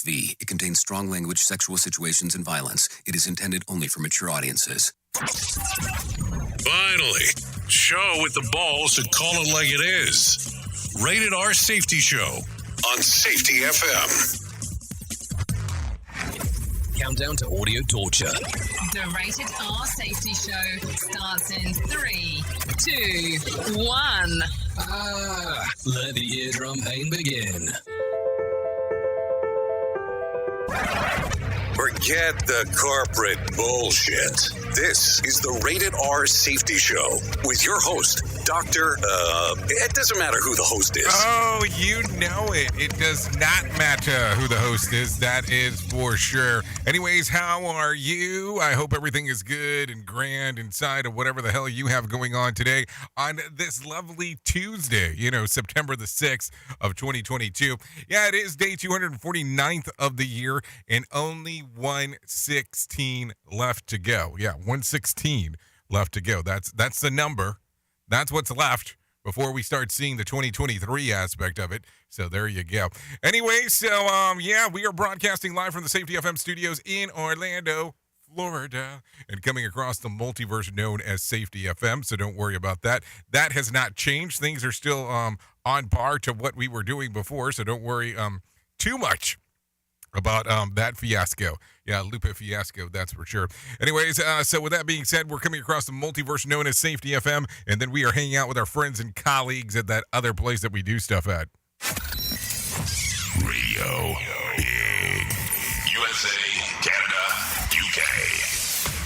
V. It contains strong language, sexual situations, and violence. It is intended only for mature audiences. Finally, show with the balls to call it like it is. Rated R Safety Show on Safety FM. Countdown to audio torture. The Rated R Safety Show starts in 3, 2, 1. Let the eardrum pain begin. Forget the corporate bullshit. This is the Rated R Safety Show with your host, Dr. It doesn't matter who the host is. Oh, you know it. It does not matter who the host is. That is for sure. Anyways, how are you? I hope everything is good and grand inside of whatever the hell you have going on today on this lovely Tuesday, September the 6th of 2022. Yeah, it is day 249th of the year and only 116 left to go. Yeah, 116 left to go. That's the number. That's what's left before we start seeing the 2023 aspect of it. So there you go. Anyway, we are broadcasting live from the Safety FM studios in Orlando, Florida, and coming across the multiverse known as Safety FM. So don't worry about that. That has not changed. Things are still on par to what we were doing before. So don't worry too much about that fiasco. Yeah, Lupe fiasco, that's for sure. Anyways, so with that being said, we're coming across the multiverse known as Safety FM, and then we are hanging out with our friends and colleagues at that other place that we do stuff at. Radio Big. USA, Canada, UK.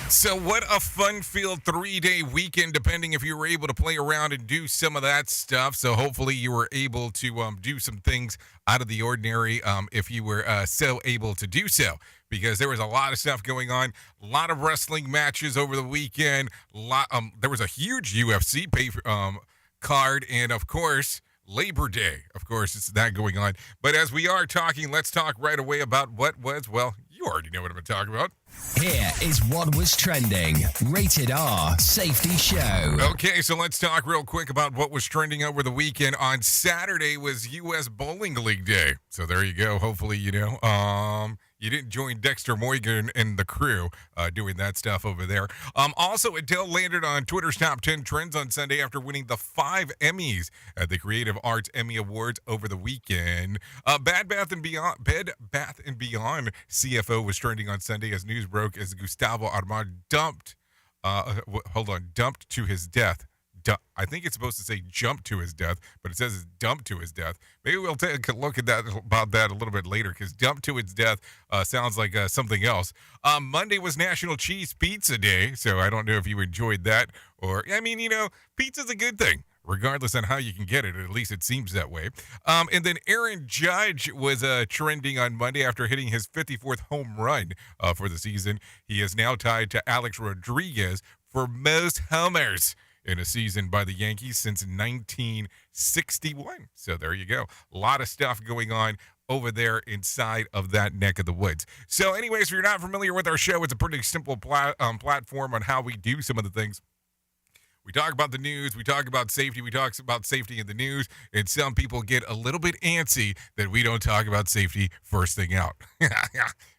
So what a fun-filled 3-day weekend, depending if you were able to play around and do some of that stuff. So hopefully you were able to do some things out of the ordinary if you were so able to do so. Because there was a lot of stuff going on, a lot of wrestling matches over the weekend. There was a huge UFC card, and of course, Labor Day. Of course, it's that going on. But as we are talking, let's talk right away about what was, well, you already know what I'm going to talk about. Here is what was trending. Rated R Safety Show. Okay, so let's talk real quick about what was trending over the weekend. On Saturday was U.S. Bowling League Day. So there you go. Hopefully, you didn't join Dexter Morgan and the crew doing that stuff over there. Also, Adele landed on Twitter's top 10 trends on Sunday after winning the 5 Emmys at the Creative Arts Emmy Awards over the weekend. Bed Bath & Beyond CFO was trending on Sunday as news broke as Gustavo Armand dumped to his death. I think it's supposed to say jump to his death, but it says it's dumped to his death. Maybe we'll take a look at about that a little bit later, because dump to his death sounds like something else. Monday was National Cheese Pizza Day, so I don't know if you enjoyed that. Pizza's a good thing, regardless on how you can get it. At least it seems that way. And then Aaron Judge was trending on Monday after hitting his 54th home run for the season. He is now tied to Alex Rodriguez for most homers in a season by the Yankees since 1961. So there you go. A lot of stuff going on over there inside of that neck of the woods. So anyways, if you're not familiar with our show, it's a pretty simple platform on how we do some of the things. We talk about the news, we talk about safety, we talk about safety in the news, and some people get a little bit antsy that we don't talk about safety first thing out.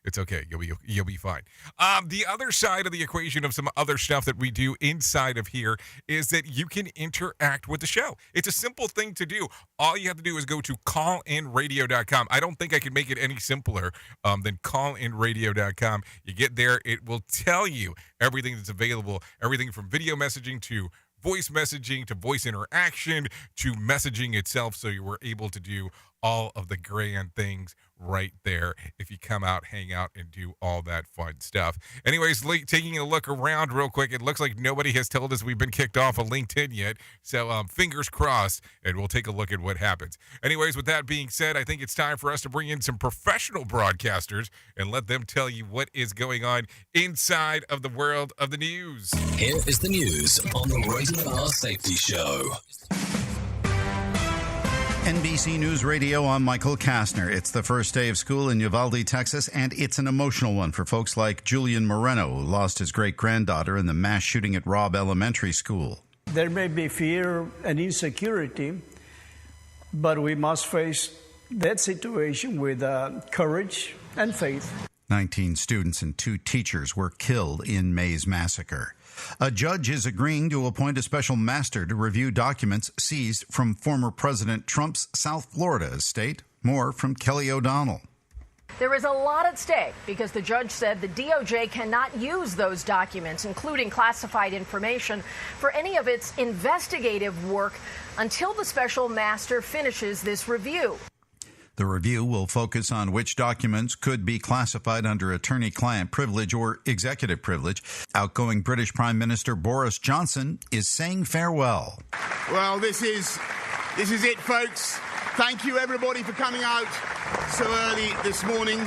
It's okay. You'll be fine. The other side of the equation of some other stuff that we do inside of here is that you can interact with the show. It's a simple thing to do. All you have to do is go to callinradio.com. I don't think I can make it any simpler than callinradio.com. You get there, it will tell you everything that's available, everything from video messaging to voice messaging to voice interaction to messaging itself, so you were able to do all of the grand things right there if you come out, hang out, and do all that fun stuff. Anyways, taking a look around real quick, it looks like nobody has told us we've been kicked off of LinkedIn yet, so fingers crossed, and we'll take a look at what happens. Anyways, with that being said, I think it's time for us to bring in some professional broadcasters and let them tell you what is going on inside of the world of the news. Here is the news on the Rated R Safety Show. NBC News Radio, I'm Michael Kastner. It's the first day of school in Uvalde, Texas, and it's an emotional one for folks like Julian Moreno, who lost his great-granddaughter in the mass shooting at Robb Elementary School. There may be fear and insecurity, but we must face that situation with courage and faith. 19 students and 2 teachers were killed in May's massacre. A judge is agreeing to appoint a special master to review documents seized from former President Trump's South Florida estate. More from Kelly O'Donnell. There is a lot at stake because the judge said the DOJ cannot use those documents, including classified information, for any of its investigative work until the special master finishes this review. The review will focus on which documents could be classified under attorney-client privilege or executive privilege. Outgoing British Prime Minister Boris Johnson is saying farewell. Well, this is it, folks. Thank you, everybody, for coming out so early this morning.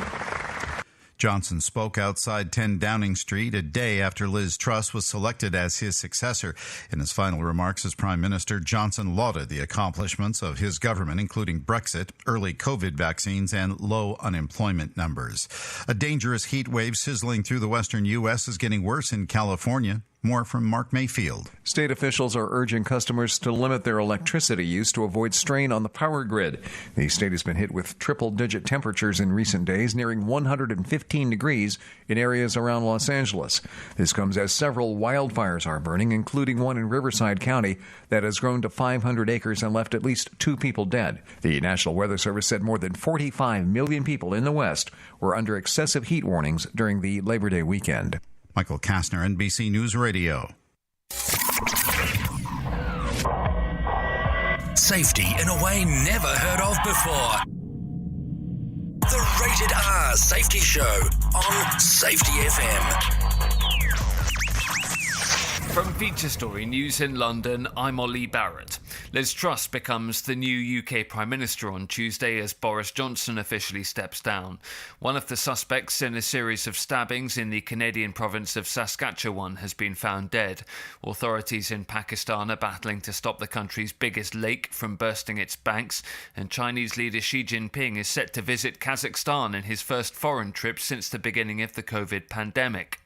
Johnson spoke outside 10 Downing Street a day after Liz Truss was selected as his successor. In his final remarks as Prime Minister, Johnson lauded the accomplishments of his government, including Brexit, early COVID vaccines, and low unemployment numbers. A dangerous heat wave sizzling through the western U.S. is getting worse in California. More from Mark Mayfield. State officials are urging customers to limit their electricity use to avoid strain on the power grid. The state has been hit with triple-digit temperatures in recent days, nearing 115 degrees in areas around Los Angeles. This comes as several wildfires are burning, including one in Riverside County that has grown to 500 acres and left at least 2 people dead. The National Weather Service said more than 45 million people in the West were under excessive heat warnings during the Labor Day weekend. Michael Kastner, NBC News Radio. Safety in a way never heard of before. The Rated R Safety Show on Safety FM. From Feature Story News in London, I'm Ollie Barrett. Liz Truss becomes the new UK Prime Minister on Tuesday as Boris Johnson officially steps down. One of the suspects in a series of stabbings in the Canadian province of Saskatchewan has been found dead. Authorities in Pakistan are battling to stop the country's biggest lake from bursting its banks, and Chinese leader Xi Jinping is set to visit Kazakhstan in his first foreign trip since the beginning of the COVID pandemic.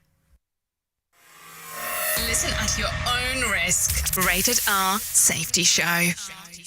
Listen at your own risk. Rated R Safety Show.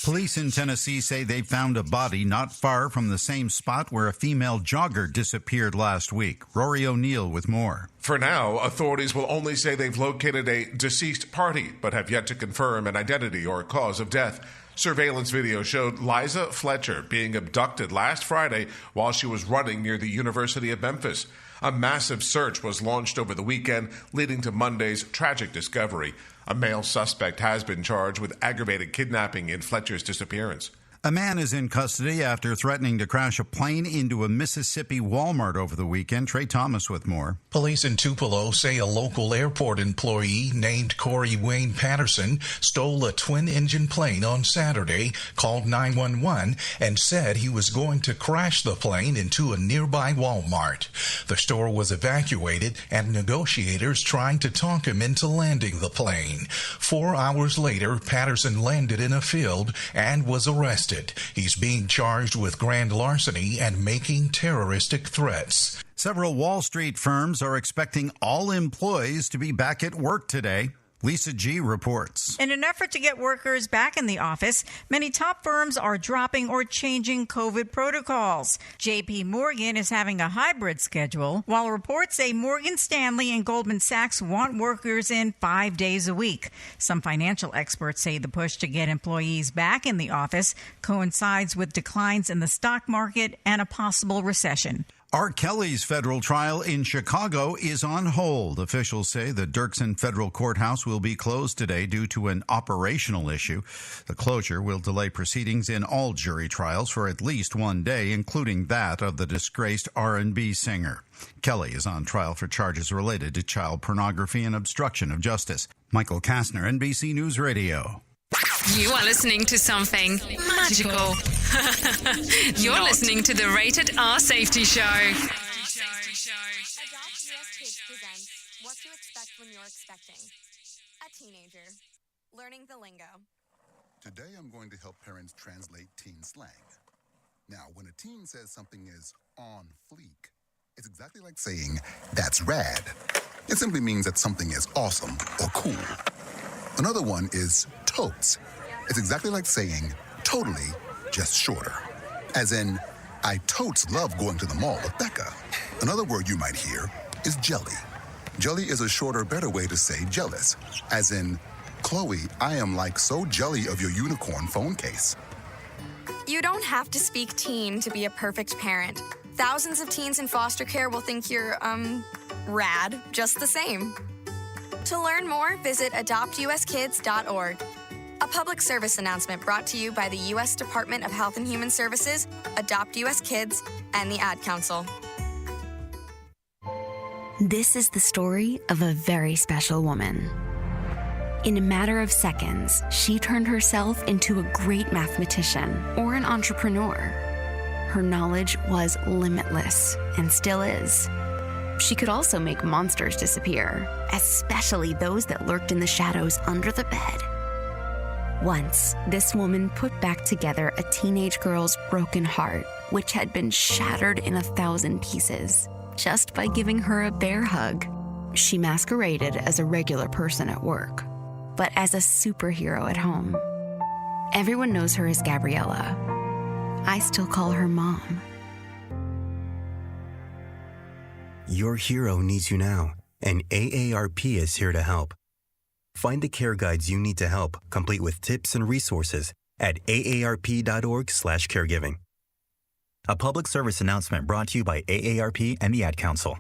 Police in Tennessee say they found a body not far from the same spot where a female jogger disappeared last week. Rory O'Neill with more. For now, authorities will only say they've located a deceased party, but have yet to confirm an identity or cause of death. Surveillance video showed Liza Fletcher being abducted last Friday while she was running near the University of Memphis. A massive search was launched over the weekend, leading to Monday's tragic discovery. A male suspect has been charged with aggravated kidnapping in Fletcher's disappearance. A man is in custody after threatening to crash a plane into a Mississippi Walmart over the weekend. Trey Thomas with more. Police in Tupelo say a local airport employee named Corey Wayne Patterson stole a twin-engine plane on Saturday, called 911, and said he was going to crash the plane into a nearby Walmart. The store was evacuated and negotiators trying to talk him into landing the plane. 4 hours later, Patterson landed in a field and was arrested. He's being charged with grand larceny and making terroristic threats. Several Wall Street firms are expecting all employees to be back at work today. Lisa G. reports. In an effort to get workers back in the office, many top firms are dropping or changing COVID protocols. J.P. Morgan is having a hybrid schedule, while reports say Morgan Stanley and Goldman Sachs want workers in 5 days a week. Some financial experts say the push to get employees back in the office coincides with declines in the stock market and a possible recession. R. Kelly's federal trial in Chicago is on hold. Officials say the Dirksen Federal Courthouse will be closed today due to an operational issue. The closure will delay proceedings in all jury trials for at least 1 day, including that of the disgraced R&B singer. Kelly is on trial for charges related to child pornography and obstruction of justice. Michael Kastner, NBC News Radio. You are listening to something magical. You're listening to the Rated R Safety Show. Adopt US Kids presents What to Expect When You're Expecting. A teenager. Learning the lingo. Today I'm going to help parents translate teen slang. Now, when a teen says something is on fleek, it's exactly like saying, that's rad. It simply means that something is awesome or cool. Another one is totes. It's exactly like saying totally, just shorter. As in, I totes love going to the mall with Becca. Another word you might hear is jelly. Jelly is a shorter, better way to say jealous. As in, Chloe, I am like so jelly of your unicorn phone case. You don't have to speak teen to be a perfect parent. Thousands of teens in foster care will think you're, rad just the same. To learn more, visit adoptuskids.org. A public service announcement brought to you by the U.S. Department of Health and Human Services, Adopt U.S. Kids, and the Ad Council. This is the story of a very special woman. In a matter of seconds, she turned herself into a great mathematician or an entrepreneur. Her knowledge was limitless and still is. She could also make monsters disappear, especially those that lurked in the shadows under the bed. Once, this woman put back together a teenage girl's broken heart, which had been shattered in 1,000 pieces, just by giving her a bear hug. She masqueraded as a regular person at work, but as a superhero at home. Everyone knows her as Gabriella. I still call her Mom. Your hero needs you now, and AARP is here to help. Find the care guides you need to help, complete with tips and resources at aarp.org/caregiving. A public service announcement brought to you by AARP and the Ad Council.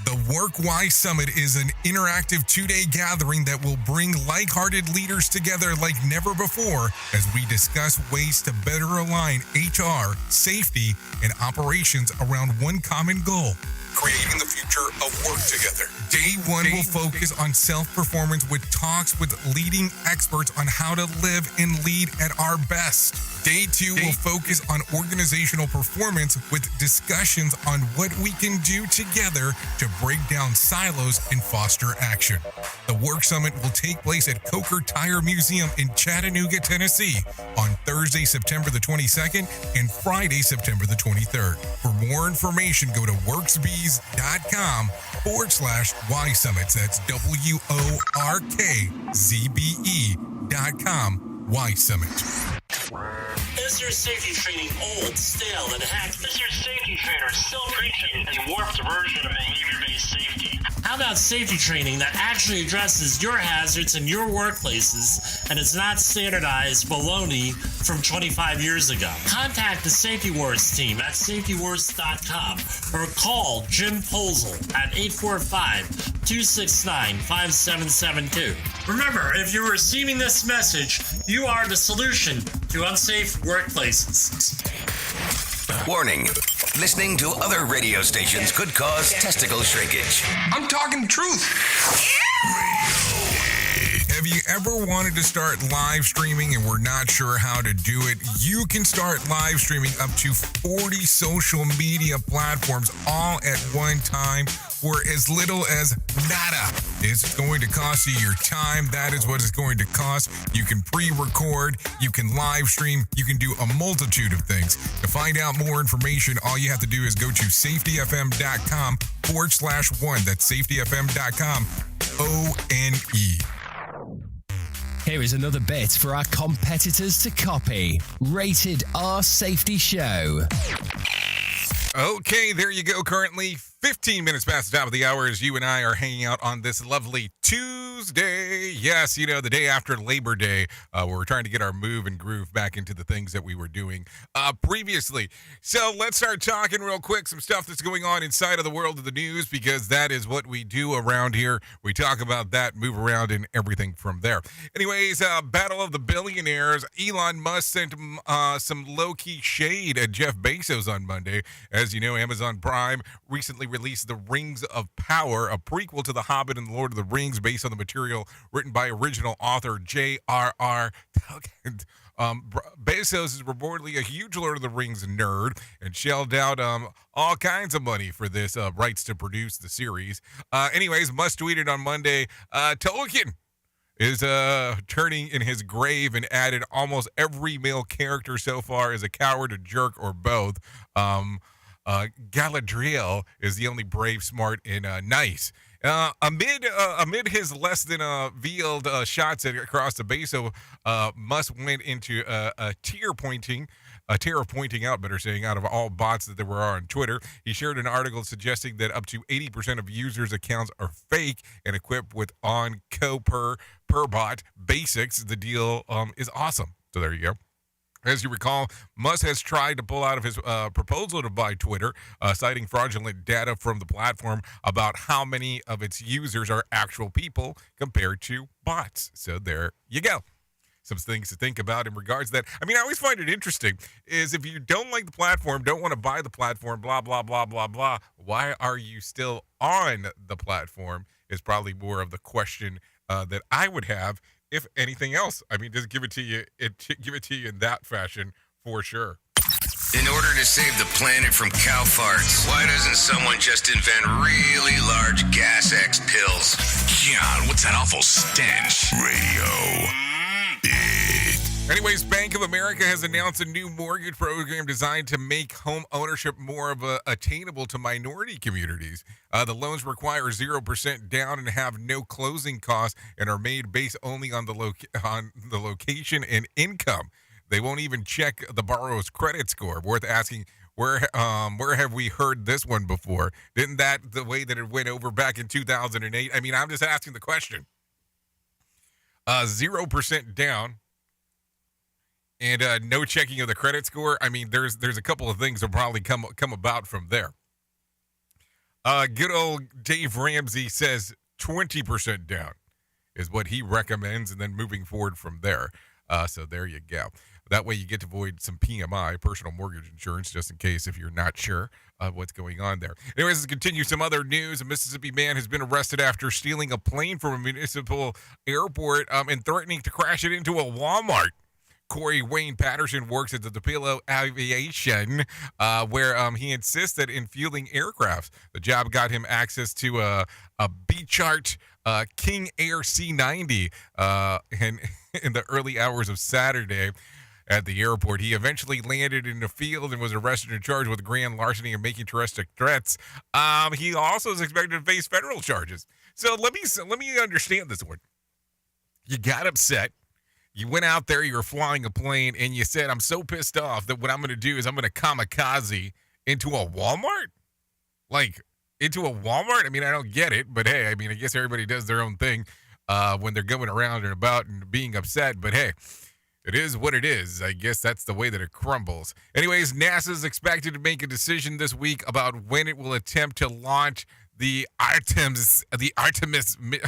The Work Y Summit is an interactive two-day gathering that will bring like-hearted leaders together like never before as we discuss ways to better align HR, safety, and operations around one common goal: creating the future of work together. Day one will focus on self-performance with talks with leading experts on how to live and lead at our best. Day two will focus on organizational performance with discussions on what we can do together to break down silos and foster action. The Work Summit will take place at Coker Tire Museum in Chattanooga, Tennessee on Thursday, September the 22nd and Friday, September the 23rd. For more information, go to worksbees.com/Y Summits. That's WORKZBE.com. Y Summit. Is your safety training old, stale, and hacked? Is your safety trainer still preaching a warped version of behavior-based safety? How about safety training that actually addresses your hazards in your workplaces and is not standardized baloney from 25 years ago? Contact the Safety Wars team at safetywars.com or call Jim Posel at 845-269-5772. Remember, if you're receiving this message, you are the solution to unsafe workplaces. Warning. Listening to other radio stations could cause testicle shrinkage. I'm talking truth. Have you ever wanted to start live streaming and were not sure how to do it? You can start live streaming up to 40 social media platforms all at one time for as little as nada. It's going to cost you your time. That is what it's going to cost. You can pre-record, you can live stream, you can do a multitude of things. To find out more information, all you have to do is go to safetyfm.com/one. That's safetyfm.com, ONE. Here is another bit for our competitors to copy. Rated R Safety Show. Okay, there you go. Currently 15 minutes past the top of the hour as you and I are hanging out on this lovely Tuesday. Yes, you know, the day after Labor Day, where we're trying to get our move and groove back into the things that we were doing previously. So let's start talking real quick, some stuff that's going on inside of the world of the news, because that is what we do around here. We talk about that, move around, and everything from there. Anyways, Battle of the Billionaires. Elon Musk sent some low-key shade at Jeff Bezos on Monday. As you know, Amazon Prime recently released The Rings of Power, a prequel to The Hobbit and The Lord of the Rings based on the material written by original author J.R.R. Tolkien. Bezos is reportedly a huge Lord of the Rings nerd and shelled out all kinds of money for this rights to produce the series. Anyways, Musk tweeted on Monday, Tolkien is turning in his grave and added almost every male character so far is a coward, a jerk, or both. Galadriel is the only brave, smart, and nice. Amid his less than veiled shots across the base, Musk went into a tear of pointing out, better saying, out of all bots that there were on Twitter. He shared an article suggesting that up to 80% of users' accounts are fake and equipped with on-co per bot basics. The deal is awesome. So there you go. As you recall, Musk has tried to pull out of his proposal to buy Twitter, citing fraudulent data from the platform about how many of its users are actual people compared to bots. So there you go. Some things to think about in regards to that. I mean, I always find it interesting is if you don't like the platform, don't want to buy the platform, blah, blah, blah, blah, blah, why are you still on the platform is probably more of the question that I would have, if anything else. I mean, just give it to you in that fashion for sure. In order to save the planet from cow farts, why doesn't someone just invent really large gas X pills? God, what's that awful stench? Radio. Anyways, Bank of America has announced a new mortgage program designed to make home ownership more of attainable to minority communities. The loans require 0% down and have no closing costs and are made based only on the location and income. They won't even check the borrower's credit score. Worth asking, where have we heard this one before? Didn't that the way that it went over back in 2008? I mean, I'm just asking the question. 0% down. And no checking of the credit score. I mean, there's a couple of things that probably come about from there. Good old Dave Ramsey says 20% down is what he recommends, and then moving forward from there. So there you go. That way you get to avoid some PMI, personal mortgage insurance, just in case if you're not sure what's going on there. Anyways, let's continue some other news. A Mississippi man has been arrested after stealing a plane from a municipal airport and threatening to crash it into a Walmart. Corey Wayne Patterson works at the Tupelo Aviation, where he insisted in fueling aircrafts. The job got him access to a B-chart King Air C-90 in the early hours of Saturday at the airport. He eventually landed in the field and was arrested and charged with grand larceny and making terrestrial threats. He also is expected to face federal charges. So let me understand this one. You got upset. You went out there, you were flying a plane, and you said, I'm so pissed off that what I'm going to do is I'm going to kamikaze into a Walmart? Like, into a Walmart? I mean, I don't get it, but hey, I mean, I guess everybody does their own thing when they're going around and about and being upset, but hey, it is what it is. I guess that's the way that it crumbles. Anyways, NASA's expected to make a decision this week about when it will attempt to launch the Artemis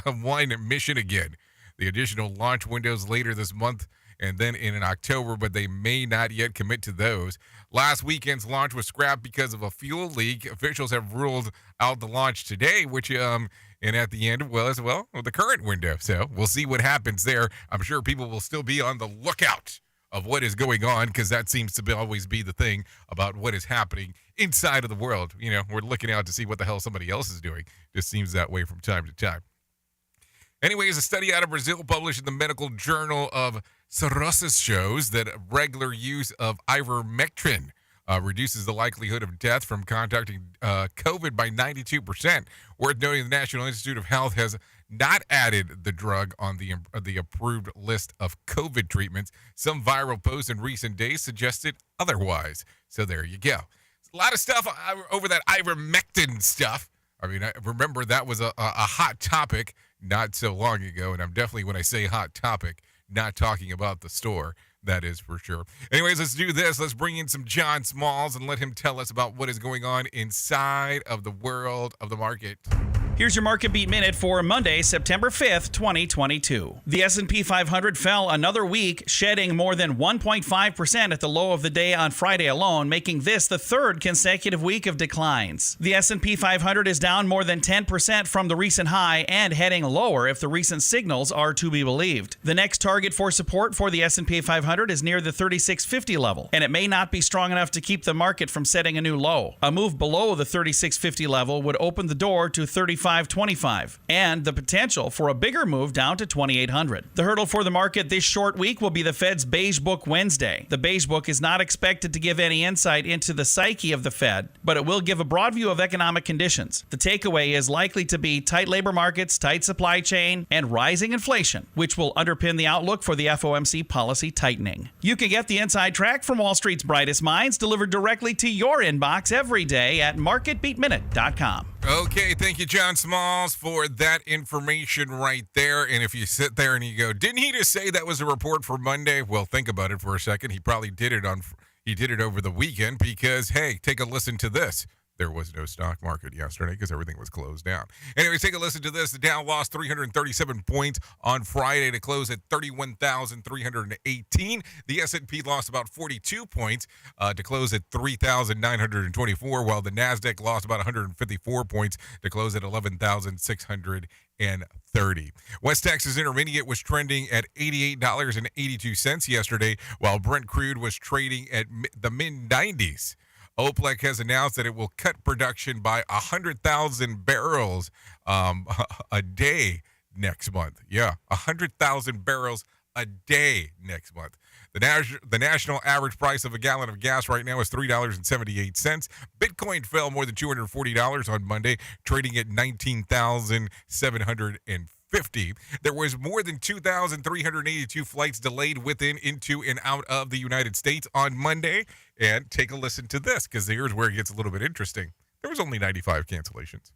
1 mission again. The additional launch windows later this month and then in October, but they may not yet commit to those. Last weekend's launch was scrapped because of a fuel leak. Officials have ruled out the launch today, which and at the end was, well, the current window. So we'll see what happens there. I'm sure people will still be on the lookout of what is going on, because that seems to always be the thing about what is happening inside of the world. You know, we're looking out to see what the hell somebody else is doing. Just seems that way from time to time. Anyways, a study out of Brazil published in the Medical Journal of Cirrhosis shows that regular use of ivermectin reduces the likelihood of death from contracting COVID by 92%. Worth noting, the National Institute of Health has not added the drug on the approved list of COVID treatments. Some viral posts in recent days suggested otherwise. So there you go. A lot of stuff over that ivermectin stuff. I mean, I remember that was a hot topic not so long ago, and I'm definitely, when I say hot topic, not talking about the store. That is for sure. Anyways, let's do this. Let's bring in some John Smalls and let him tell us about what is going on inside of the world of the market. Here's your Market Beat Minute for Monday, September 5th, 2022. The S&P 500 fell another week, shedding more than 1.5% at the low of the day on Friday alone, making this the third consecutive week of declines. The S&P 500 is down more than 10% from the recent high and heading lower if the recent signals are to be believed. The next target for support for the S&P 500 is near the 3650 level, and it may not be strong enough to keep the market from setting a new low. A move below the 3650 level would open the door to 34 $3,525, and the potential for a bigger move down to $2,800. The hurdle for the market this short week will be the Fed's Beige Book Wednesday. The Beige Book is not expected to give any insight into the psyche of the Fed, but it will give a broad view of economic conditions. The takeaway is likely to be tight labor markets, tight supply chain, and rising inflation, which will underpin the outlook for the FOMC policy tightening. You can get the inside track from Wall Street's brightest minds delivered directly to your inbox every day at marketbeatminute.com. Okay, thank you, John Smalls, for that information right there. And if you sit there and you go, didn't he just say that was a report for Monday? Well, think about it for a second. He probably did it over the weekend because, hey, take a listen to this. There was no stock market yesterday because everything was closed down. Anyways, take a listen to this. The Dow lost 337 points on Friday to close at 31,318. The S&P lost about 42 points to close at 3,924, while the NASDAQ lost about 154 points to close at 11,630. West Texas Intermediate was trending at $88.82 yesterday, while Brent crude was trading at the mid-90s. OPEC has announced that it will cut production by 100,000 barrels a day next month. Yeah, 100,000 barrels a day next month. The national average price of a gallon of gas right now is $3.78. Bitcoin fell more than $240 on Monday, trading at $19,750. There was more than 2,382 flights delayed within, into, and out of the United States on Monday. And take a listen to this, because here's where it gets a little bit interesting. There was only 95 cancellations.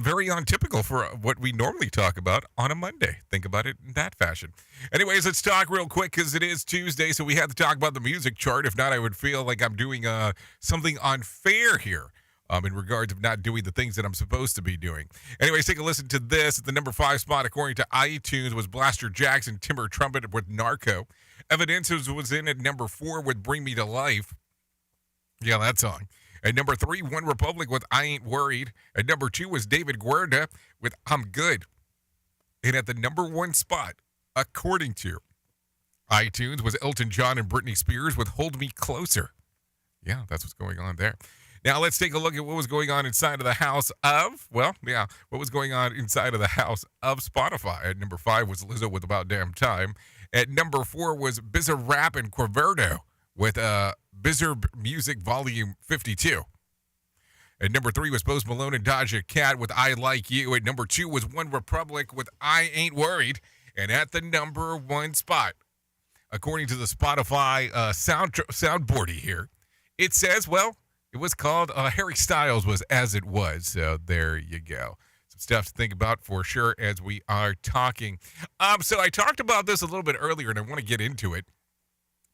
Very untypical for what we normally talk about on a Monday. Think about it in that fashion. Anyways, let's talk real quick because it is Tuesday, so we have to talk about the music chart. If not, I would feel like I'm doing something unfair here. In regards of not doing the things that I'm supposed to be doing. Anyways, take a listen to this. At the number 5 spot, according to iTunes, was Blaster Jackson, Timber Trumpet with Narco. Evidences was in at number 4 with Bring Me to Life. Yeah, that song. At number 3, One Republic with I Ain't Worried. At number 2 was David Guetta with I'm Good. And at the number 1 spot, according to iTunes, was Elton John and Britney Spears with Hold Me Closer. Yeah, that's what's going on there. Now, let's take a look at what was going on inside of the house of, what was going on inside of the house of Spotify. At number 5 was Lizzo with About Damn Time. At number 4 was Bizarre Rap and Quaverdo with Bizarre Music Volume 52. At number 3 was Post Malone and Doja Cat with I Like You. At number 2 was One Republic with I Ain't Worried. And at the number 1 spot, according to the Spotify soundboardy here, it says, it was called Harry Styles was As It Was. So there you go. Some stuff to think about for sure as we are talking. So I talked about this a little bit earlier, and I want to get into it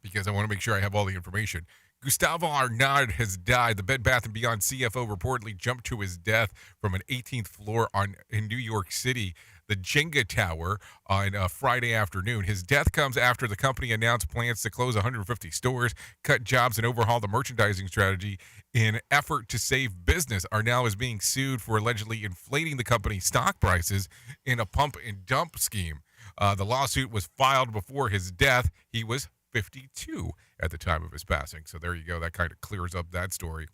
because I want to make sure I have all the information. Gustavo Arnaud has died. The Bed Bath & Beyond CFO reportedly jumped to his death from an 18th floor in New York City, the Jenga Tower, on Friday afternoon. His death comes after the company announced plans to close 150 stores, cut jobs, and overhaul the merchandising strategy in effort to save business. Arnaud is being sued for allegedly inflating the company's stock prices in a pump and dump scheme. The lawsuit was filed before his death. He was 52 at the time of his passing. So there you go. That kind of clears up that story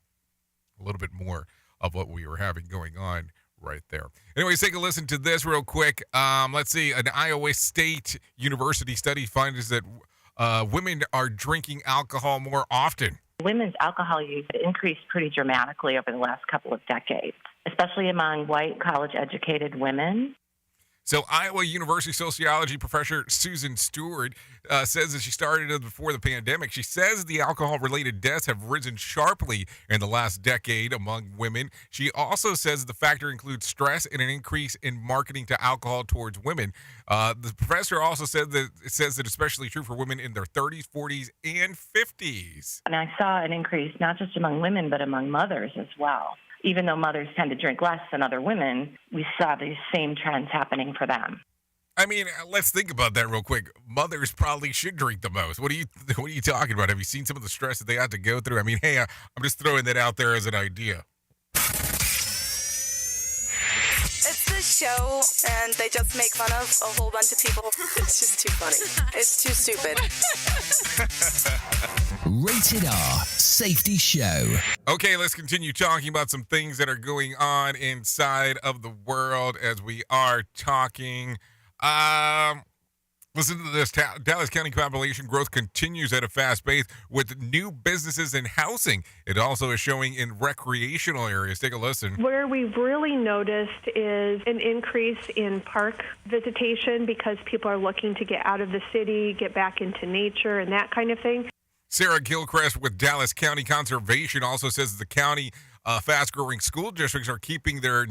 a little bit more of what we were having going on right there. Anyways, take a listen to this real quick. Let's see. An Iowa State University study finds that women are drinking alcohol more often. Women's alcohol use increased pretty dramatically over the last couple of decades, especially among white college-educated women. So Iowa University sociology professor Susan Stewart says that she started it before the pandemic. She says the alcohol-related deaths have risen sharply in the last decade among women. She also says the factor includes stress and an increase in marketing to alcohol towards women. The professor also said that it says that especially true for women in their 30s, 40s, and 50s. And I saw an increase not just among women, but among mothers as well. Even though mothers tend to drink less than other women, we saw these same trends happening for them. I mean, let's think about that real quick. Mothers probably should drink the most. What are you talking about? Have you seen some of the stress that they have to go through? I mean, hey, I'm just throwing that out there as an idea. It's this show, and they just make fun of a whole bunch of people. It's just too funny. It's too stupid. Rated R Safety Show. Okay, let's continue talking about some things that are going on inside of the world as we are talking. Listen to this. Dallas County population growth continues at a fast pace with new businesses and housing. It also is showing in recreational areas. Take a listen. Where we've really noticed is an increase in park visitation because people are looking to get out of the city, get back into nature, and that kind of thing. Sarah Gilchrist with Dallas County Conservation also says the county fast-growing school districts are keeping their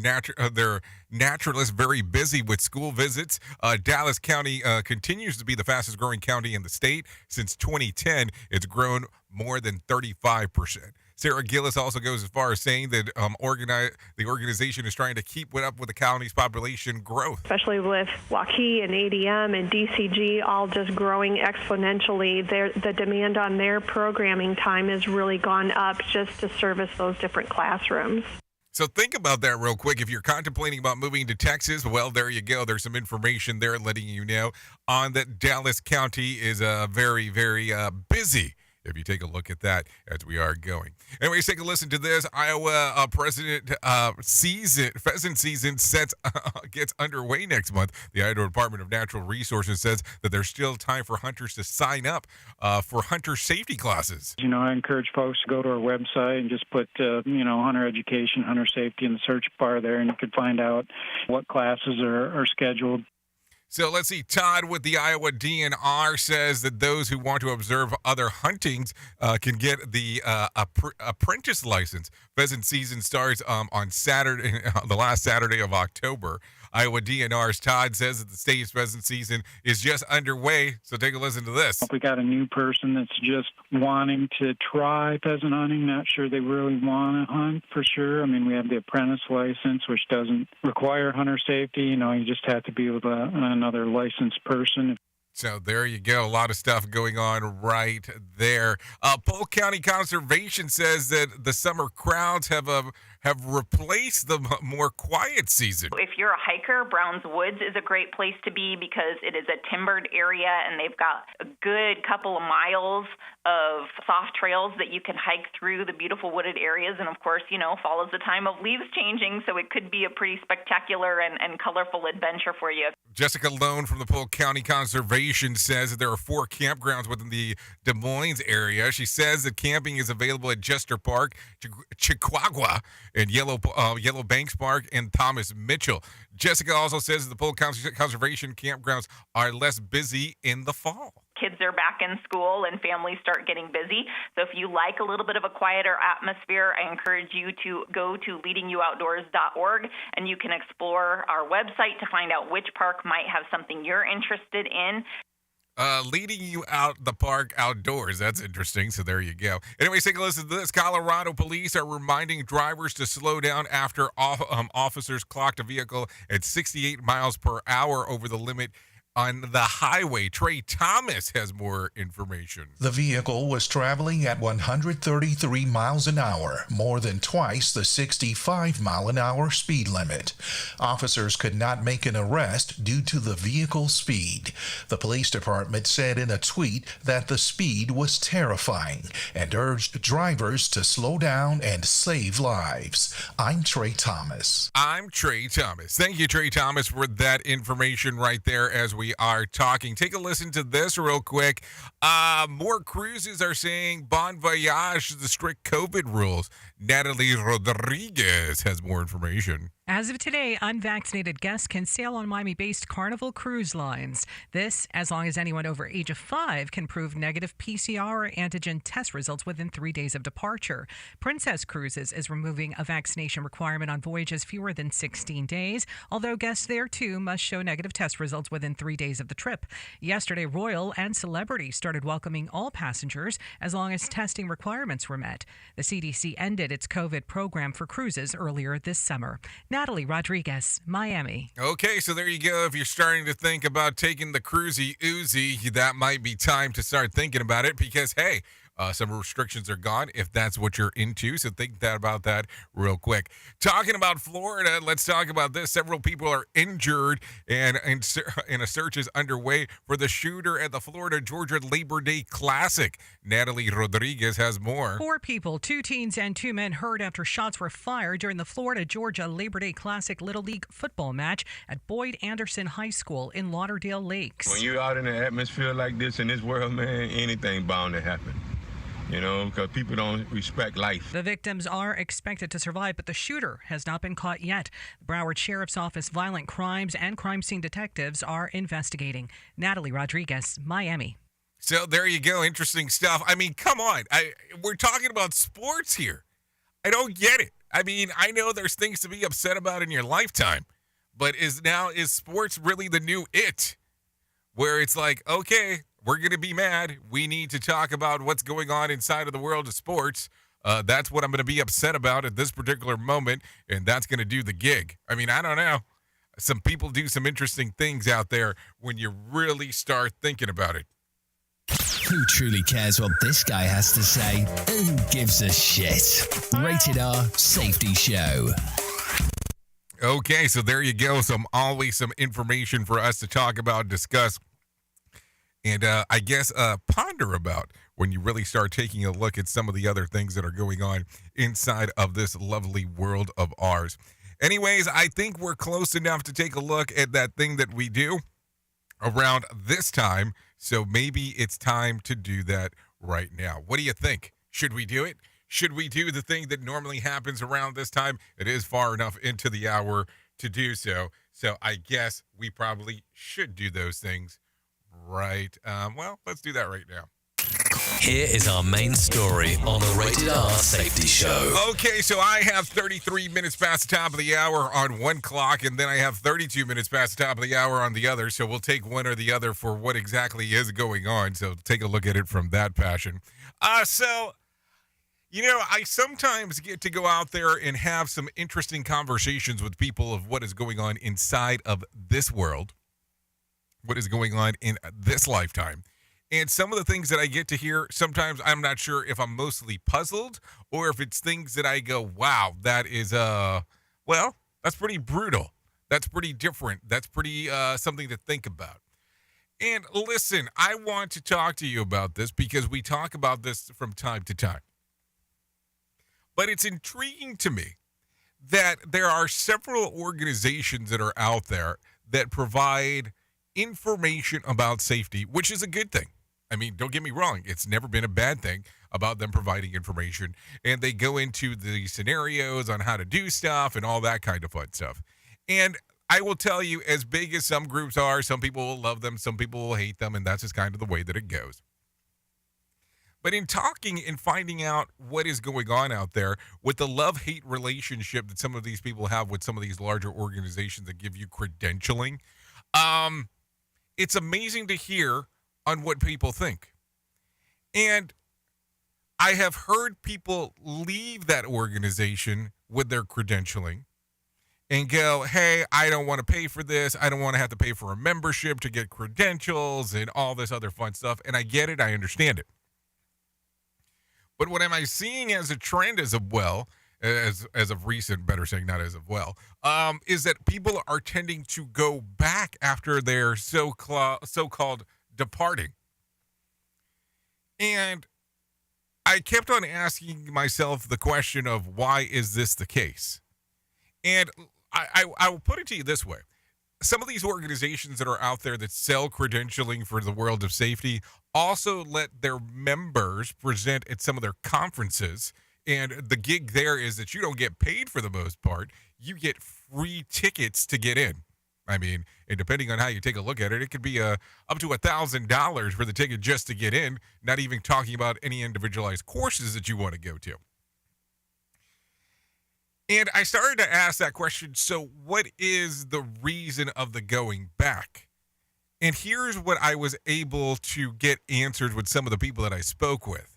naturalists very busy with school visits. Dallas County continues to be the fastest-growing county in the state. Since 2010, it's grown more than 35%. Sarah Gillis also goes as far as saying that the organization is trying to keep up with the county's population growth. Especially with Waukee and ADM and DCG all just growing exponentially, the demand on their programming time has really gone up just to service those different classrooms. So think about that real quick. If you're contemplating about moving to Texas, well, there you go. There's some information there letting you know on that Dallas County is very, very busy. If you take a look at that as we are going. Anyways, take a listen to this. Iowa pheasant season gets underway next month. The Idaho Department of Natural Resources says that there's still time for hunters to sign up for hunter safety classes. I encourage folks to go to our website and just put, hunter education, hunter safety in the search bar there, and you can find out what classes are scheduled. So let's see. Todd with the Iowa DNR says that those who want to observe other huntings can get the apprentice license. Pheasant season starts on Saturday, the last Saturday of October. Iowa DNR's Todd says that the state's pheasant season is just underway. So take a listen to this. If we got a new person that's just wanting to try pheasant hunting, not sure they really want to hunt for sure. I mean, we have the apprentice license, which doesn't require hunter safety. You just have to be with another licensed person. So there you go. A lot of stuff going on right there. Polk County Conservation says that the summer crowds have replaced the more quiet season. If you're a hiker, Browns Woods is a great place to be because it is a timbered area and they've got a good couple of miles of soft trails that you can hike through the beautiful wooded areas. And of course, fall is the time of leaves changing, so it could be a pretty spectacular and colorful adventure for you. Jessica Lone from the Polk County Conservation says that there are 4 campgrounds within the Des Moines area. She says that camping is available at Jester Park, Chihuahua, and Yellow Banks Park, and Thomas Mitchell. Jessica also says that the Polk Conservation campgrounds are less busy in the fall. Kids are back in school and families start getting busy. So if you like a little bit of a quieter atmosphere, I encourage you to go to leadingyououtdoors.org and you can explore our website to find out which park might have something you're interested in. Leading you out the park outdoors. That's interesting. So there you go. Anyways, take a listen to this. Colorado police are reminding drivers to slow down after officers clocked a vehicle at 68 miles per hour over the limit on the highway. Trey Thomas has more information. The vehicle was traveling at 133 miles an hour, more than twice the 65-mile-an-hour speed limit. Officers could not make an arrest due to the vehicle's speed. The police department said in a tweet that the speed was terrifying and urged drivers to slow down and save lives. I'm Trey Thomas. I'm Trey Thomas. Thank you, Trey Thomas, for that information right there as we are talking. Take a listen to this real quick. More cruises are saying bon voyage to the strict COVID rules. Natalie Rodriguez has more information. As of today, unvaccinated guests can sail on Miami-based Carnival Cruise Lines. This, as long as anyone over age of 5 can prove negative PCR or antigen test results within 3 days of departure. Princess Cruises is removing a vaccination requirement on voyages fewer than 16 days, although guests there too must show negative test results within 3 days of the trip. Yesterday, Royal and Celebrity started welcoming all passengers as long as testing requirements were met. The CDC ended its COVID program for cruises earlier this summer. Natalie Rodriguez, Miami. Okay, so there you go. If you're starting to think about taking the cruisy oozy, that might be time to start thinking about it because, hey, Some restrictions are gone if that's what you're into. So think about that real quick. Talking about Florida, let's talk about this. Several people are injured, and a search is underway for the shooter at the Florida-Georgia Labor Day Classic. Natalie Rodriguez has more. 4 people, 2 teens and 2 men hurt after shots were fired during the Florida-Georgia Labor Day Classic Little League football match at Boyd Anderson High School in Lauderdale Lakes. When you're out in an atmosphere like this in this world, man, anything bound to happen. You know, because people don't respect life. The victims are expected to survive, but the shooter has not been caught yet. The Broward Sheriff's Office violent crimes and crime scene detectives are investigating. Natalie Rodriguez, Miami. So there you go. Interesting stuff. I mean, come on. We're talking about sports here. I don't get it. I mean, I know there's things to be upset about in your lifetime, but is sports really the new it? Where it's like, okay, we're going to be mad. We need to talk about what's going on inside of the world of sports. That's what I'm going to be upset about at this particular moment, and that's going to do the gig. I mean, I don't know. Some people do some interesting things out there when you really start thinking about it. Who truly cares what this guy has to say? Who gives a shit? Rated R Safety Show. Okay, so there you go. Always some information for us to talk about, discuss, and I guess ponder about when you really start taking a look at some of the other things that are going on inside of this lovely world of ours. Anyways, I think we're close enough to take a look at that thing that we do around this time. So maybe it's time to do that right now. What do you think? Should we do it? Should we do the thing that normally happens around this time? It is far enough into the hour to do so. So I guess we probably should do those things right. Well, let's do that right now. Here is our main story on the Rated R Safety Show. Okay, so I have 33 minutes past the top of the hour on one clock, and then I have 32 minutes past the top of the hour on the other, so we'll take one or the other for what exactly is going on, so take a look at it from that passion. You know, I sometimes get to go out there and have some interesting conversations with people of what is going on inside of this world, what is going on in this lifetime. And some of the things that I get to hear, sometimes I'm not sure if I'm mostly puzzled or if it's things that I go, wow, that is, well, that's pretty brutal. That's pretty different. That's pretty something to think about. And listen, I want to talk to you about this because we talk about this from time to time. But it's intriguing to me that there are several organizations that are out there that provide information about safety, which is a good thing. I mean, don't get me wrong. It's never been a bad thing about them providing information. And they go into the scenarios on how to do stuff and all that kind of fun stuff. And I will tell you, as big as some groups are, some people will love them, some people will hate them, and that's just kind of the way that it goes. But in talking and finding out what is going on out there with the love-hate relationship that some of these people have with some of these larger organizations that give you credentialing, it's amazing to hear on what people think. And I have heard people leave that organization with their credentialing and go, hey, I don't want to pay for this. I don't want to have to pay for a membership to get credentials and all this other fun stuff. And I get it. I understand it. But what am I seeing as a trend as of recent, better saying not as of well, is that people are tending to go back after their so-called departing. And I kept on asking myself the question of why is this the case? And I will put it to you this way. Some of these organizations that are out there that sell credentialing for the world of safety also let their members present at some of their conferences. And the gig there is that you don't get paid for the most part. You get free tickets to get in. I mean, and depending on how you take a look at it, it could be up to $1,000 for the ticket just to get in, not even talking about any individualized courses that you want to go to. And I started to ask that question, so what is the reason of the going back? And here's what I was able to get answered with some of the people that I spoke with.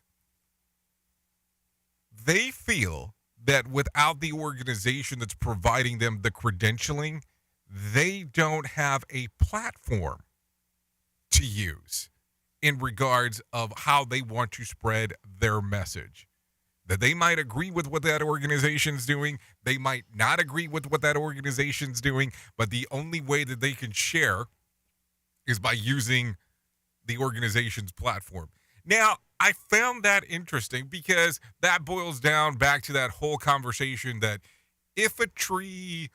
They feel that without the organization that's providing them the credentialing, they don't have a platform to use. in regards of how they want to spread their message. That they might agree with what that organization's doing. They might not agree with what that organization's doing, but the only way that they can share is by using the organization's platform. Now, I found that interesting because that boils down back to that whole conversation that if a tree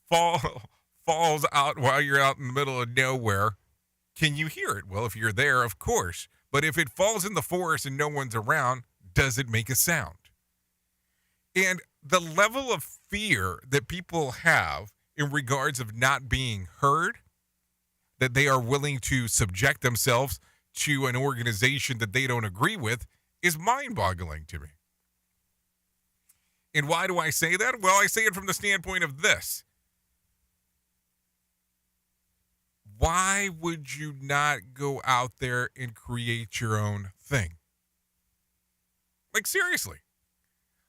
falls out while you're out in the middle of nowhere, can you hear it? Well, if you're there, of course. But if it falls in the forest and no one's around, does it make a sound? And the level of fear that people have in regards of not being heard, that they are willing to subject themselves to an organization that they don't agree with, is mind-boggling to me. And why do I say that? Well, I say it from the standpoint of this. Why would you not go out there and create your own thing? Like, seriously.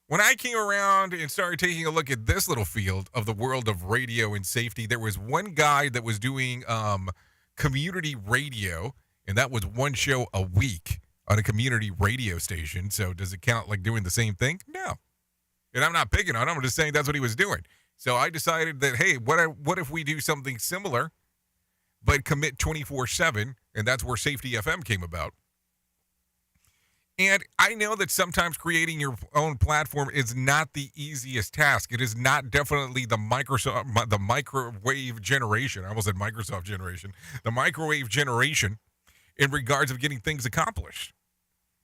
When I came around and started taking a look at this little field of the world of radio and safety, there was one guy that was doing community radio, and that was one show a week on a community radio station. So does it count like doing the same thing? No. And I'm not picking on him. I'm just saying that's what he was doing. So I decided that, hey, what if we do something similar, but commit 24/7, and that's where Safety FM came about. And I know that sometimes creating your own platform is not the easiest task. It is not definitely the microwave generation. I almost said Microsoft generation. The microwave generation in regards of getting things accomplished.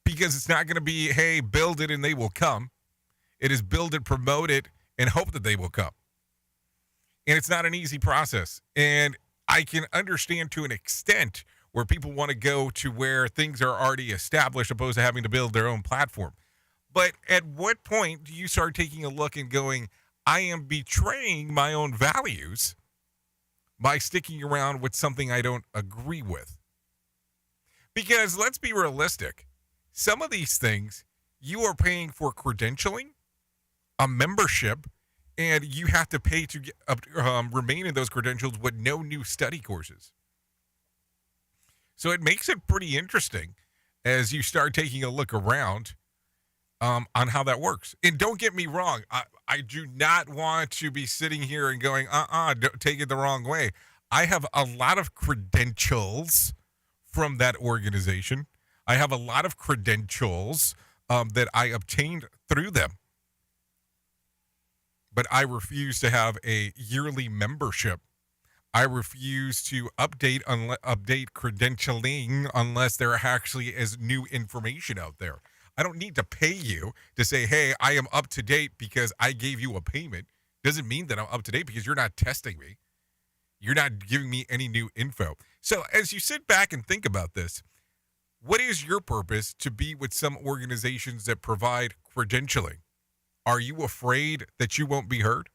Because it's not going to be, hey, build it and they will come. It is build it, promote it, and hope that they will come. And it's not an easy process. And I can understand to an extent where people want to go to where things are already established opposed to having to build their own platform. But at what point do you start taking a look and going, I am betraying my own values by sticking around with something I don't agree with? Because let's be realistic. Some of these things, you are paying for credentialing, a membership, and you have to pay to remain in those credentials with no new study courses. So it makes it pretty interesting as you start taking a look around on how that works. And don't get me wrong, I do not want to be sitting here and going, don't take it the wrong way. I have a lot of credentials from that organization. I have a lot of credentials that I obtained through them. But I refuse to have a yearly membership. I refuse to update credentialing unless there actually is new information out there. I don't need to pay you to say, hey, I am up to date because I gave you a payment. Doesn't mean that I'm up to date because you're not testing me. You're not giving me any new info. So as you sit back and think about this, what is your purpose to be with some organizations that provide credentialing? Are you afraid that you won't be heard?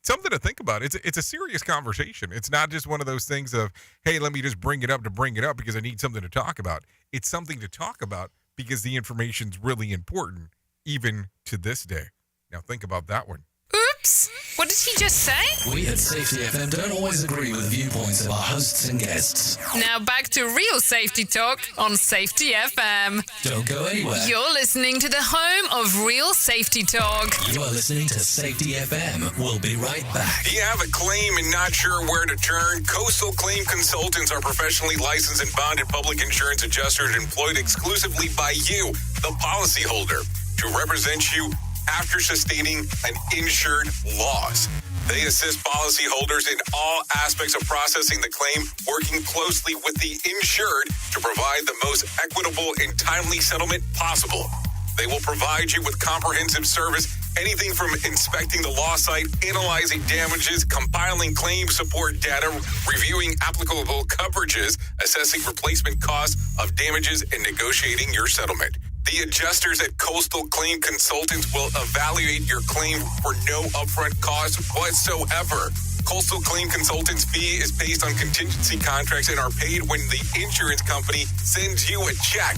Something to think about. It's a serious conversation. It's not just one of those things of, hey, let me just bring it up to bring it up because I need something to talk about. It's something to talk about because the information's really important, even to this day. Now think about that one. Oops! What did he just say? We at Safety FM don't always agree with viewpoints of our hosts and guests. Now back to real safety talk on Safety FM. Don't go anywhere. You're listening to the home of real safety talk. You are listening to Safety FM. We'll be right back. Do you have a claim and not sure where to turn? Coastal Claim Consultants are professionally licensed and bonded public insurance adjusters employed exclusively by you, the policyholder, to represent you after sustaining an insured loss. They assist policyholders in all aspects of processing the claim, working closely with the insured to provide the most equitable and timely settlement possible. They will provide you with comprehensive service, anything from inspecting the loss site, analyzing damages, compiling claim support data, reviewing applicable coverages, assessing replacement costs of damages, and negotiating your settlement. The adjusters at Coastal Claim Consultants will evaluate your claim for no upfront cost whatsoever. Coastal Claim Consultants' fee is based on contingency contracts and are paid when the insurance company sends you a check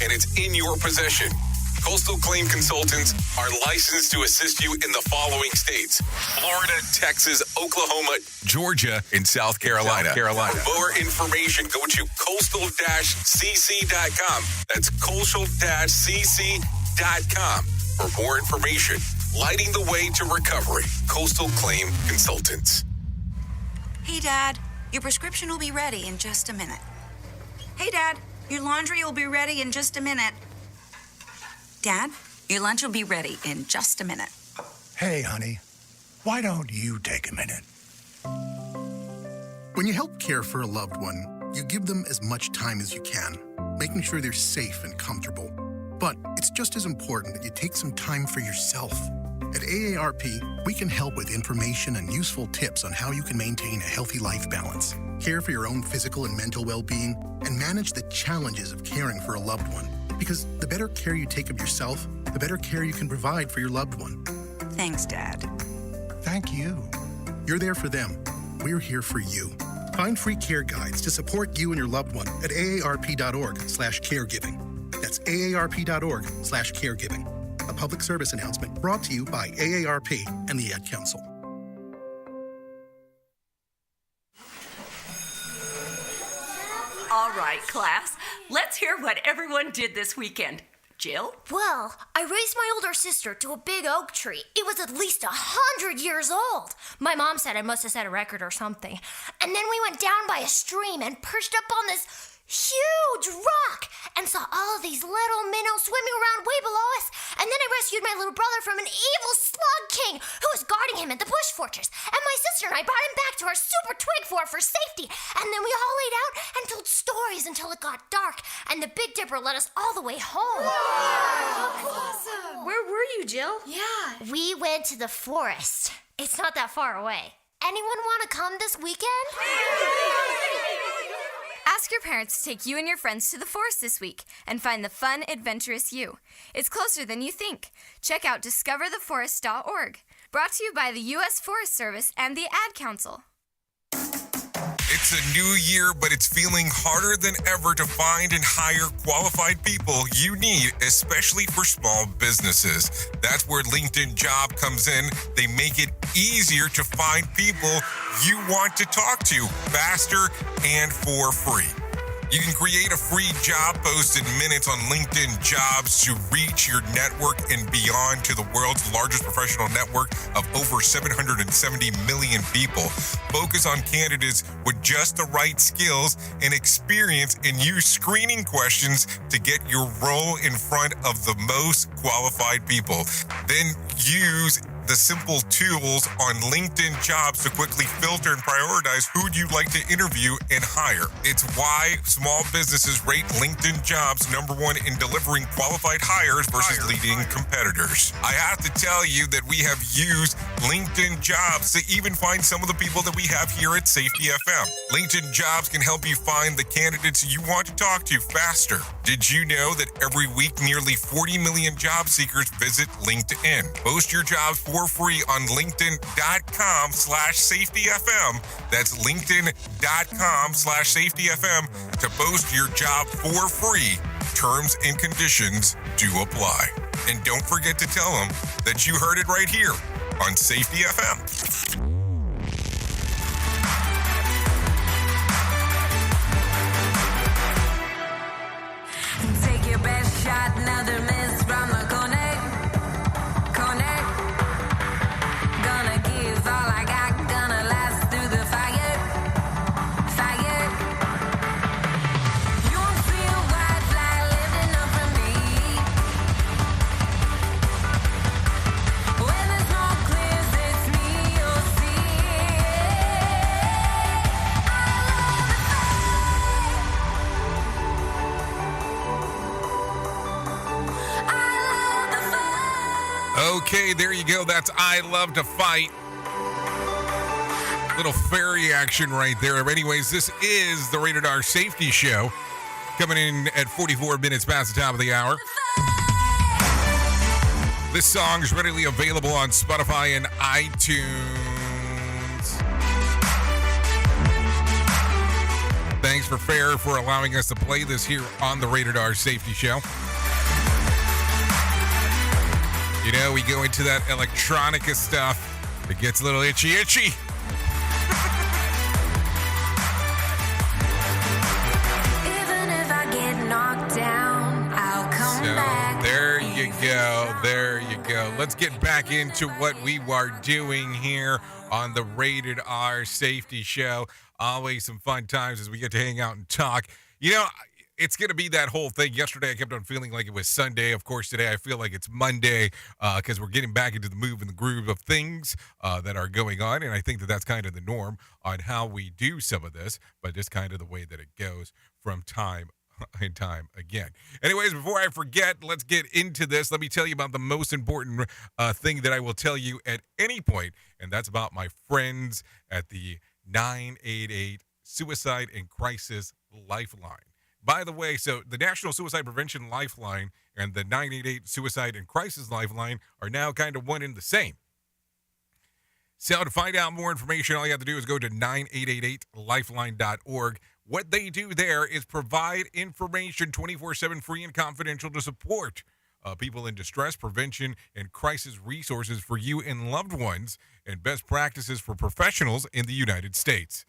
and it's in your possession. Coastal Claim Consultants are licensed to assist you in the following states: Florida, Texas, Oklahoma, Georgia, and South Carolina. For more information, go to coastal-cc.com. That's coastal-cc.com. For more information, lighting the way to recovery. Coastal Claim Consultants. Hey, Dad, your prescription will be ready in just a minute. Hey, Dad, your laundry will be ready in just a minute. Dad, your lunch will be ready in just a minute. Hey, honey, why don't you take a minute? When you help care for a loved one, you give them as much time as you can, making sure they're safe and comfortable. But it's just as important that you take some time for yourself. At AARP, we can help with information and useful tips on how you can maintain a healthy life balance, care for your own physical and mental well-being, and manage the challenges of caring for a loved one. Because the better care you take of yourself, the better care you can provide for your loved one. Thanks, Dad. Thank you. You're there for them. We're here for you. Find free care guides to support you and your loved one at aarp.org/caregiving. That's aarp.org/caregiving. A public service announcement brought to you by AARP and the Ad Council. All right, class, let's hear what everyone did this weekend. Jill? Well, I raised my older sister to a big oak tree. It was at least 100 years old. My mom said I must have set a record or something. And then we went down by a stream and perched up on this huge rock and saw all of these little minnows swimming around way below us. And then I rescued my little brother from an evil slug king who was guarding him in the bush fortress. And my sister and I brought him back to our super twig fort for safety. And then we all laid out and told stories until it got dark. And the Big Dipper led us all the way home. Wow. Awesome. Where were you, Jill? Yeah. We went to the forest. It's not that far away. Anyone want to come this weekend? Ask your parents to take you and your friends to the forest this week and find the fun, adventurous you. It's closer than you think. Check out discovertheforest.org. Brought to you by the U.S. Forest Service and the Ad Council. It's a new year, but it's feeling harder than ever to find and hire qualified people you need, especially for small businesses. That's where LinkedIn Job comes in. They make it easier to find people you want to talk to faster and for free. You can create a free job post in minutes on LinkedIn Jobs to reach your network and beyond to the world's largest professional network of over 770 million people. Focus on candidates with just the right skills and experience and use screening questions to get your role in front of the most qualified people. Then use the simple tools on LinkedIn Jobs to quickly filter and prioritize who you'd like to interview and hire. It's why small businesses rate LinkedIn Jobs #1 in delivering qualified hires versus leading competitors. I have to tell you that we have used LinkedIn Jobs to even find some of the people that we have here at Safety FM. LinkedIn Jobs can help you find the candidates you want to talk to faster. Did you know that every week nearly 40 million job seekers visit LinkedIn? Post your jobs for free on linkedin.com/safetyfm. That's linkedin.com/safetyfm to post your job for free. Terms and conditions do apply. And don't forget to tell them that you heard it right here on Safety FM. Take your best shot, another miss from the corner. Gonna give all I got, gonna last through the fire. You won't feel white flag lifting up from me. When the smoke clears, it's me you'll see. Okay, there you go. That's I Love to Fight. Little fairy action right there. Anyways, this is the Rated R Safety Show. Coming in at 44 minutes past the top of the hour. This song is readily available on Spotify and iTunes. Thanks for Fair for allowing us to play this here on the Rated R Safety Show. You know, we go into that electronica stuff. It gets a little itchy. Even if I get knocked down, I'll come back. There you go. There you go. Let's get back into what we are doing here on the Rated R Safety Show. Always some fun times as we get to hang out and talk. You know, it's going to be that whole thing. Yesterday, I kept on feeling like it was Sunday. Of course, today I feel like it's Monday because we're getting back into the move and the groove of things that are going on. And I think that that's kind of the norm on how we do some of this, but just kind of the way that it goes from time and time again. Anyways, before I forget, let's get into this. Let me tell you about the most important thing that I will tell you at any point, and that's about my friends at the 988 Suicide and Crisis Lifeline. By the way, so the National Suicide Prevention Lifeline and the 988 Suicide and Crisis Lifeline are now kind of one and the same. So to find out more information, all you have to do is go to 9888lifeline.org. What they do there is provide information 24/7 free and confidential to support people in distress, prevention, and crisis resources for you and loved ones, and best practices for professionals in the United States.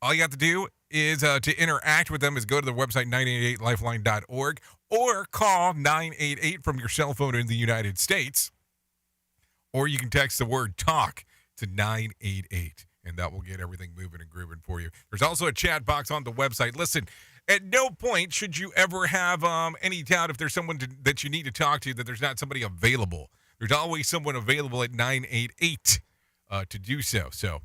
All you have to do is to interact with them is go to the website 988lifeline.org or call 988 from your cell phone in the United States, or you can text the word TALK to 988, and that will get everything moving and grooving for you. There's also a chat box on the website. Listen, at no point should you ever have any doubt if there's someone that you need to talk to that there's not somebody available. There's always someone available at 988 to do so. So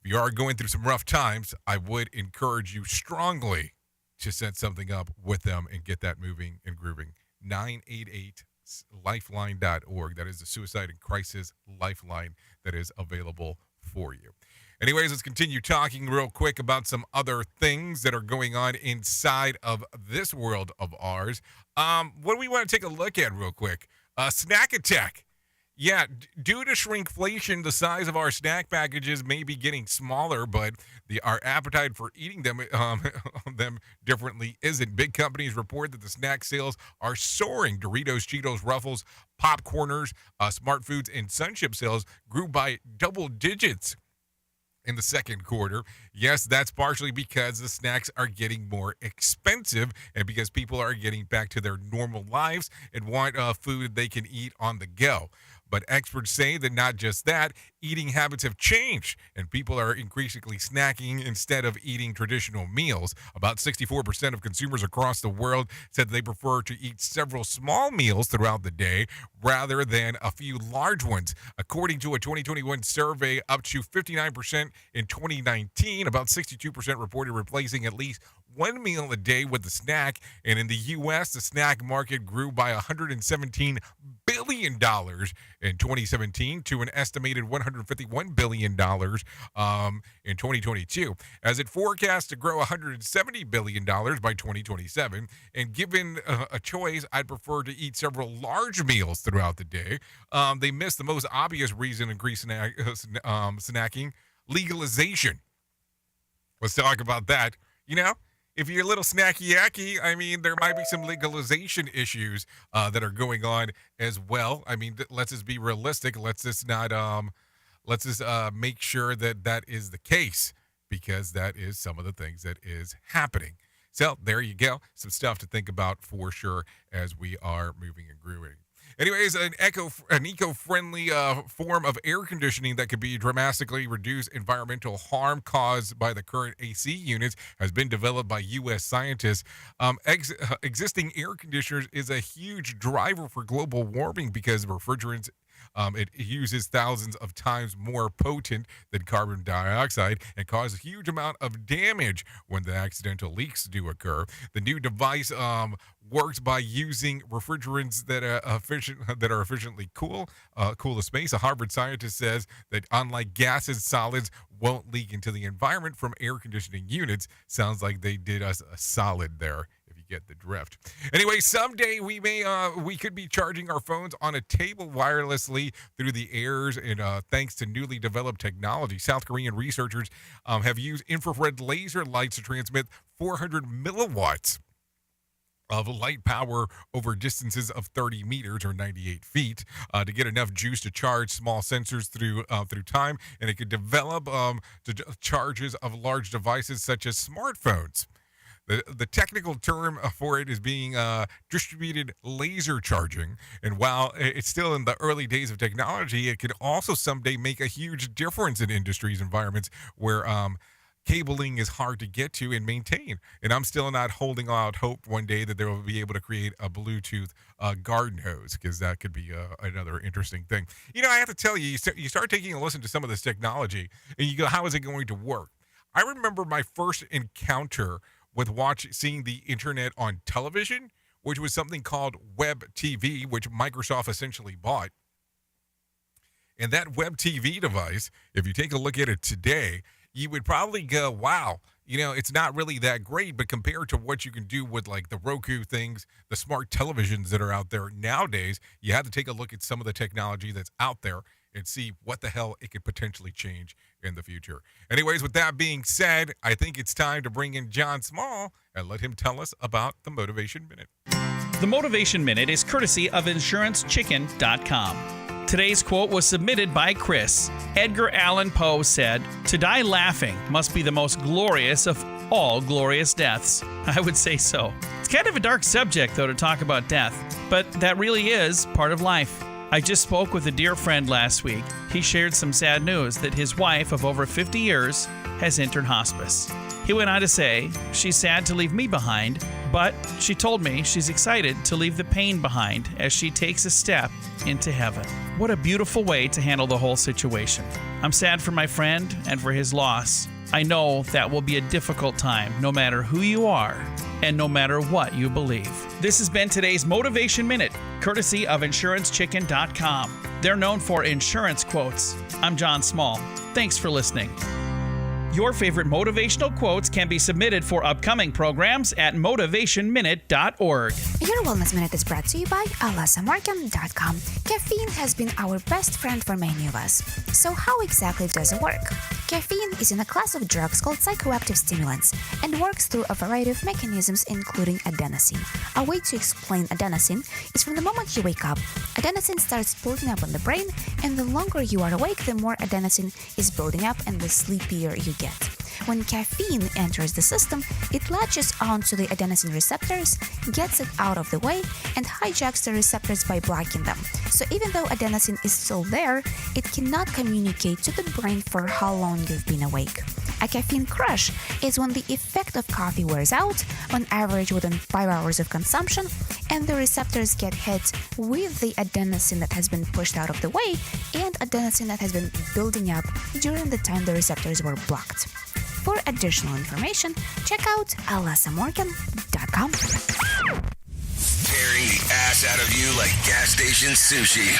if you are going through some rough times, I would encourage you strongly to set something up with them and get that moving and grooving. 988lifeline.org. That is the Suicide and Crisis Lifeline that is available for you. Anyways, let's continue talking real quick about some other things that are going on inside of this world of ours. What do we want to take a look at real quick? Snack Attack. Yeah, due to shrinkflation, the size of our snack packages may be getting smaller, but our appetite for eating them differently isn't. Big companies report that the snack sales are soaring. Doritos, Cheetos, Ruffles, Popcorners, Smart Foods, and Sunchip sales grew by double digits in the second quarter. Yes, that's partially because the snacks are getting more expensive and because people are getting back to their normal lives and want food they can eat on the go. But experts say that not just that, eating habits have changed and people are increasingly snacking instead of eating traditional meals. About 64% of consumers across the world said they prefer to eat several small meals throughout the day rather than a few large ones. According to a 2021 survey, up to 59% in 2019, about 62% reported replacing at least one meal a day with a snack. And in the U.S., the snack market grew by $117 billion in 2017 to an estimated $151 billion in 2022, as it forecasts to grow $170 billion by 2027. And given a choice, I'd prefer to eat several large meals throughout the day. They missed the most obvious reason to increase snacking: legalization. Let's talk about that. You know, if you're a little snacky-yacky, I mean, there might be some legalization issues that are going on as well. I mean, let's just be realistic. Let's just not, let's just make sure that that is the case, because that is some of the things that is happening. So there you go. Some stuff to think about for sure as we are moving and grooving. Anyways, an eco-friendly form of air conditioning that could be dramatically reduce environmental harm caused by the current AC units has been developed by U.S. scientists. Existing air conditioners is a huge driver for global warming because refrigerants it uses thousands of times more potent than carbon dioxide and causes a huge amount of damage when the accidental leaks do occur. The new device works by using refrigerants that are efficiently cool the space. A Harvard scientist says that unlike gases, solids won't leak into the environment from air conditioning units. Sounds like they did us a solid there. Get the drift. Anyway, someday we could be charging our phones on a table wirelessly through the airs, and thanks to newly developed technology, South Korean researchers have used infrared laser lights to transmit 400 milliwatts of light power over distances of 30 meters or 98 feet to get enough juice to charge small sensors through time, and it could develop charges of large devices such as smartphones. The technical term for it is being distributed laser charging. And while it's still in the early days of technology, it could also someday make a huge difference in industries environments where cabling is hard to get to and maintain. And I'm still not holding out hope one day that they will be able to create a Bluetooth garden hose, because that could be another interesting thing. You know, I have to tell you, you start taking a listen to some of this technology and you go, how is it going to work? I remember my first encounter with seeing the internet on television, which was something called Web TV, which Microsoft essentially bought. And that Web TV device, if you take a look at it today, you would probably go, wow, you know, it's not really that great, but compared to what you can do with like the Roku things, the smart televisions that are out there nowadays, you have to take a look at some of the technology that's out there and see what the hell it could potentially change in the future. Anyways, with that being said, I think it's time to bring in John Small and let him tell us about the Motivation Minute. The Motivation Minute is courtesy of InsuranceChicken.com. Today's quote was submitted by Chris. Edgar Allan Poe said, "To die laughing must be the most glorious of all glorious deaths." I would say so. It's kind of a dark subject, though, to talk about death, but that really is part of life. I just spoke with a dear friend last week. He shared some sad news that his wife of over 50 years has entered hospice. He went on to say, she's sad to leave me behind, but she told me she's excited to leave the pain behind as she takes a step into heaven. What a beautiful way to handle the whole situation. I'm sad for my friend and for his loss. I know that will be a difficult time, no matter who you are and no matter what you believe. This has been today's Motivation Minute, courtesy of InsuranceChicken.com. They're known for insurance quotes. I'm John Small. Thanks for listening. Your favorite motivational quotes can be submitted for upcoming programs at motivationminute.org. Your Wellness Minute is brought to you by alasamorgan.com. Caffeine has been our best friend for many of us. So how exactly does it work? Caffeine is in a class of drugs called psychoactive stimulants and works through a variety of mechanisms, including adenosine. A way to explain adenosine is from the moment you wake up, adenosine starts building up on the brain, and the longer you are awake, the more adenosine is building up and the sleepier you get. When caffeine enters the system, it latches onto the adenosine receptors, gets it out of the way, and hijacks the receptors by blocking them. So even though adenosine is still there, it cannot communicate to the brain for how long you've been awake. A caffeine crash is when the effect of coffee wears out, on average within 5 hours of consumption, and the receptors get hit with the adenosine that has been pushed out of the way and adenosine that has been building up during the time the receptors were blocked. For additional information, check out alasamorgan.com. Tearing the ass out of you like gas station sushi.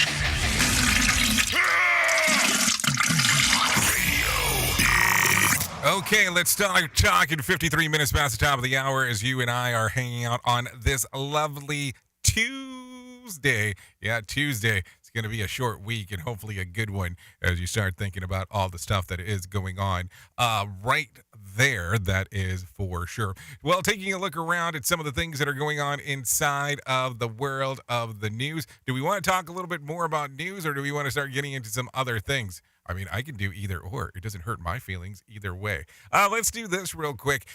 Okay, let's start talking. 53 minutes past the top of the hour as you and I are hanging out on this lovely Tuesday. Yeah, Tuesday. It's going to be a short week and hopefully a good one as you start thinking about all the stuff that is going on right there. That is for sure. Well, taking a look around at some of the things that are going on inside of the world of the news. Do we want to talk a little bit more about news, or do we want to start getting into some other things? I mean, I can do either or. It doesn't hurt my feelings either way. Let's do this real quick.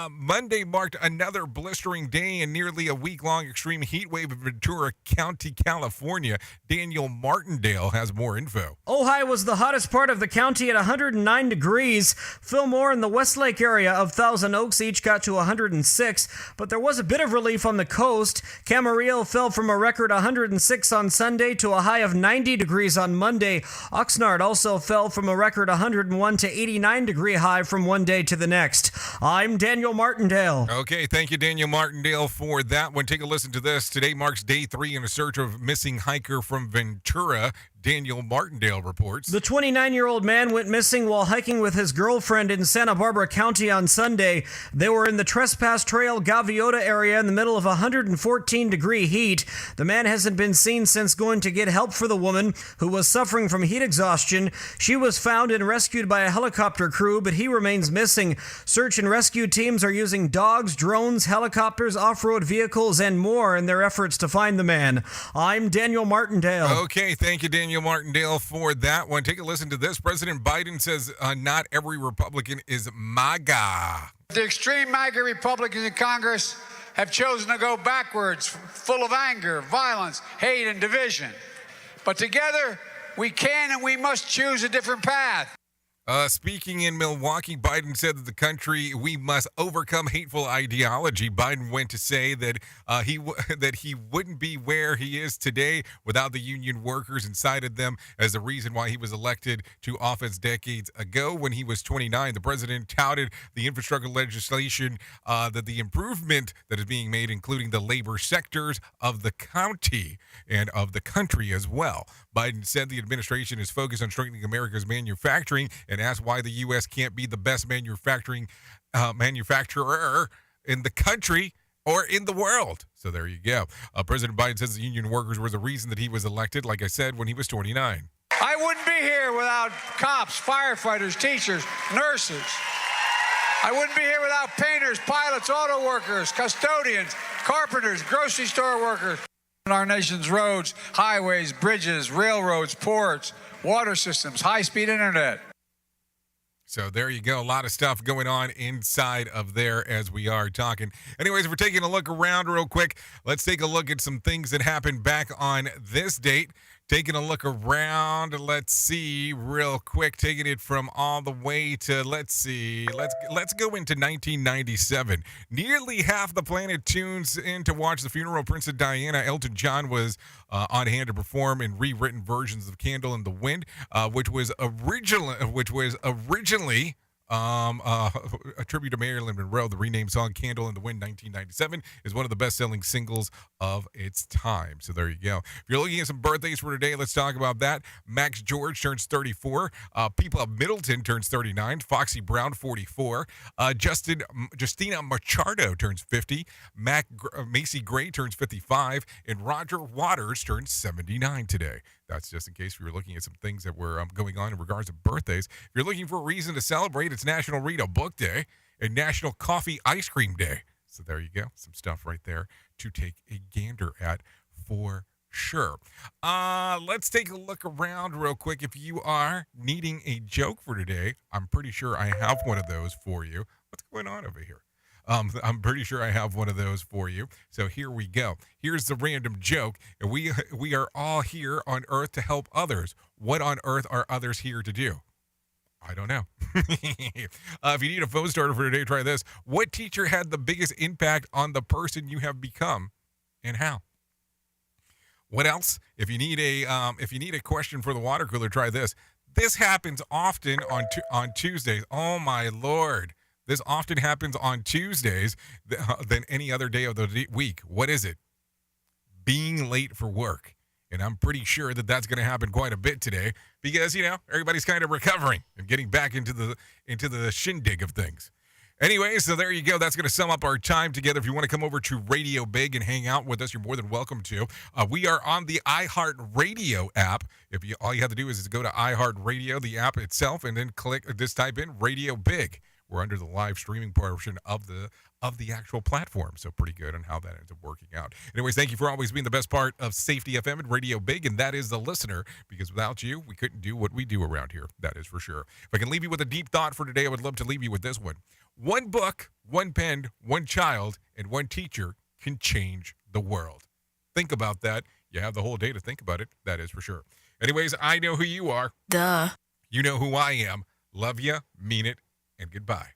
Monday marked another blistering day and nearly a week-long extreme heat wave in Ventura County, California. Daniel Martindale has more info. Ojai was the hottest part of the county at 109 degrees. Fillmore and the Westlake area of Thousand Oaks each got to 106, but there was a bit of relief on the coast. Camarillo fell from a record 106 on Sunday to a high of 90 degrees on Monday. Oxnard also fell from a record 101 to 89 degree high from one day to the next. I'm Daniel Martindale. Okay, thank you, Daniel Martindale, for that one. Take a listen to this. Today marks day 3 in a search of missing hiker from Ventura. Daniel Martindale reports. The 29-year-old man went missing while hiking with his girlfriend in Santa Barbara County on Sunday. They were in the Trespass Trail Gaviota area in the middle of 114-degree heat. The man hasn't been seen since going to get help for the woman, who was suffering from heat exhaustion. She was found and rescued by a helicopter crew, but he remains missing. Search and rescue teams are using dogs, drones, helicopters, off-road vehicles, and more in their efforts to find the man. I'm Daniel Martindale. Okay, thank you, Daniel Martindale, for that one. Take a listen to this. President Biden says not every Republican is MAGA. The extreme MAGA Republicans in Congress have chosen to go backwards, full of anger, violence, hate, and division. But together, we can and we must choose a different path. Speaking in Milwaukee, Biden said that the country, we must overcome hateful ideology. Biden went to say that he wouldn't be where he is today without the union workers, and cited them as the reason why he was elected to office decades ago. When he was 29, the president touted the infrastructure legislation, that the improvement that is being made, including the labor sectors of the county and of the country as well. Biden said the administration is focused on strengthening America's manufacturing, and asked why the U.S. can't be the best manufacturer in the country or in the world. So there you go. President Biden says the union workers were the reason that he was elected, like I said, when he was 29. I wouldn't be here without cops, firefighters, teachers, nurses. I wouldn't be here without painters, pilots, auto workers, custodians, carpenters, grocery store workers. Our nation's roads, highways, bridges, railroads, ports, water systems, high-speed internet. So there you go. A lot of stuff going on inside of there as we are talking. Anyways, we're taking a look around real quick. Let's take a look at some things that happened back on this date. Taking a look around, let's see real quick, taking it from all the way to, let's go into 1997. Nearly half the planet tunes in to watch the funeral of Princess Diana. Elton John was on hand to perform in rewritten versions of Candle in the Wind, which was originally a tribute to Marilyn Monroe. The renamed song Candle in the Wind 1997 is one of the best-selling singles of its time. So there you go. If you're looking at some birthdays for today, let's talk about that. Max George turns 34. People of Middleton turns 39. Foxy Brown, 44. Justina Machado turns 50. Macy Gray turns 55. And Roger Waters turns 79 today. That's just in case we were looking at some things that were going on in regards to birthdays. If you're looking for a reason to celebrate, it's National Read a Book Day and National Coffee Ice Cream Day. So there you go. Some stuff right there to take a gander at for sure. Let's take a look around real quick. If you are needing a joke for today, I'm pretty sure I have one of those for you. What's going on over here? I'm pretty sure I have one of those for you. So here we go. Here's the random joke. We are all here on Earth to help others. What on earth are others here to do? I don't know. If you need a phone starter for today, try this. What teacher had the biggest impact on the person you have become, and how? What else? If you need a question for the water cooler, try this. This happens often on Tuesdays. Oh my Lord. This often happens on Tuesdays than any other day of the week. What is it? Being late for work. And I'm pretty sure that that's going to happen quite a bit today because, everybody's kind of recovering and getting back into the shindig of things. Anyway, so there you go. That's going to sum up our time together. If you want to come over to Radio Big and hang out with us, you're more than welcome to. We are on the iHeartRadio app. All you have to do is go to iHeartRadio, the app itself, and then type in Radio Big. We're under the live streaming portion of the actual platform. So pretty good on how that ends up working out. Anyways, thank you for always being the best part of Safety FM and Radio Big, and that is the listener, because without you, we couldn't do what we do around here. That is for sure. If I can leave you with a deep thought for today, I would love to leave you with this one. One book, one pen, one child, and one teacher can change the world. Think about that. You have the whole day to think about it. That is for sure. Anyways, I know who you are. Duh. You know who I am. Love ya, mean it, and goodbye.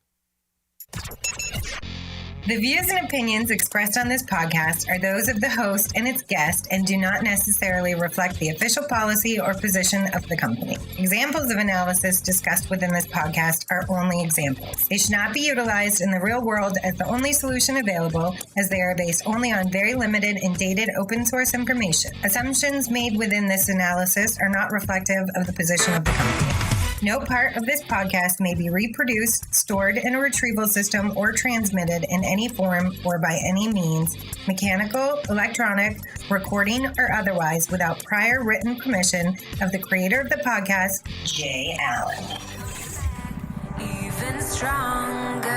The views and opinions expressed on this podcast are those of the host and its guest and do not necessarily reflect the official policy or position of the company. Examples of analysis discussed within this podcast are only examples. They should not be utilized in the real world as the only solution available, as they are based only on very limited and dated open source information. Assumptions made within this analysis are not reflective of the position of the company. No part of this podcast may be reproduced, stored in a retrieval system, or transmitted in any form or by any means, mechanical, electronic, recording, or otherwise, without prior written permission of the creator of the podcast, Jay Allen. Even stronger.